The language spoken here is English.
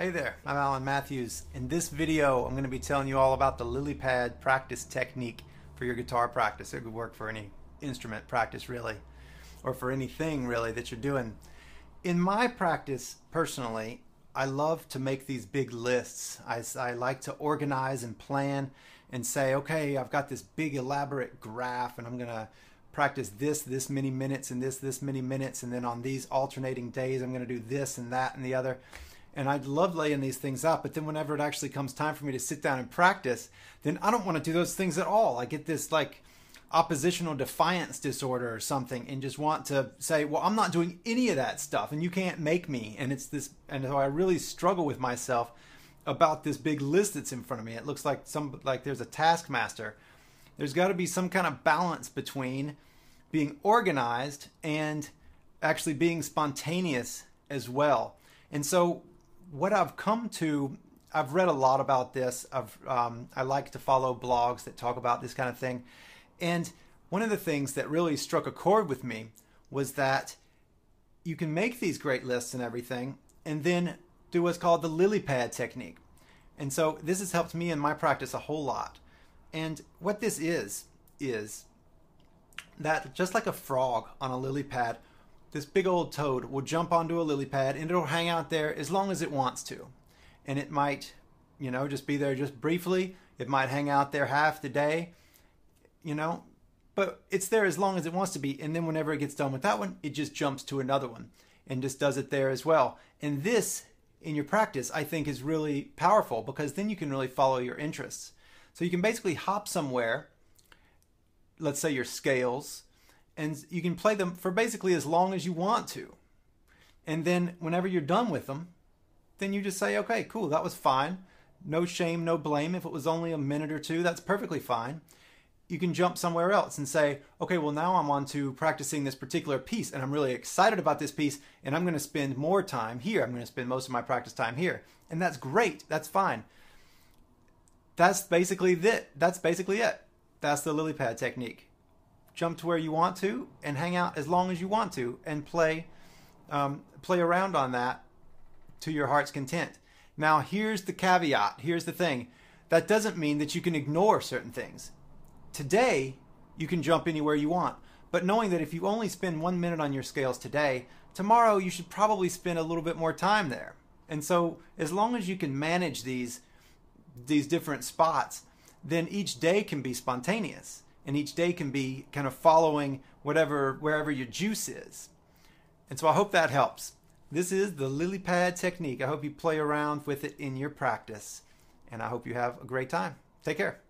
Hey there, I'm Alan Matthews. In this video, I'm going to be telling you all about the Lilypad practice technique for your guitar practice. It could work for any instrument practice really, or for anything really that you're doing. In my practice, personally, I love to make these big lists. I like to organize and plan and say, okay, I've got this big elaborate graph and I'm going to practice this many minutes and this many minutes, and then on these alternating days I'm going to do this and that and the other. And I love laying these things up, but then whenever it actually comes time for me to sit down and practice, then I don't want to do those things at all. I get this like oppositional defiance disorder or something and just want to say, well, I'm not doing any of that stuff and you can't make me. And it's this, and so I really struggle with myself about this big list that's in front of me. It looks like there's a taskmaster. There's got to be some kind of balance between being organized and actually being spontaneous as well. And so what I've come to, I've read a lot about this. I like to follow blogs that talk about this kind of thing. And one of the things that really struck a chord with me was that you can make these great lists and everything, and then do what's called the Lilypad technique. And so this has helped me in my practice a whole lot. And what this is that just like a frog on a lily pad, this big old toad will jump onto a lily pad and it'll hang out there as long as it wants to. And it might, just be there just briefly. It might hang out there half the day, but it's there as long as it wants to be. And then whenever it gets done with that one, it just jumps to another one and just does it there as well. And this, in your practice, I think is really powerful because then you can really follow your interests. So you can basically hop somewhere, let's say your scales, and you can play them for basically as long as you want to. And then whenever you're done with them, then you just say, okay, cool, that was fine. No shame, no blame. If it was only a minute or two, that's perfectly fine. You can jump somewhere else and say, okay, well now I'm on to practicing this particular piece and I'm really excited about this piece and I'm going to spend more time here. I'm going to spend most of my practice time here. And that's great. That's fine. That's basically it. That's the Lilypad technique. Jump to where you want to and hang out as long as you want to and play around on that to your heart's content. Now, here's the caveat. Here's the thing. That doesn't mean that you can ignore certain things. Today, you can jump anywhere you want, but knowing that if you only spend 1 minute on your scales today, tomorrow you should probably spend a little bit more time there. And so as long as you can manage these different spots, then each day can be spontaneous and each day can be kind of following wherever your juice is. And so I hope that helps. This is the Lilypad technique. I hope you play around with it in your practice and I hope you have a great time. Take care.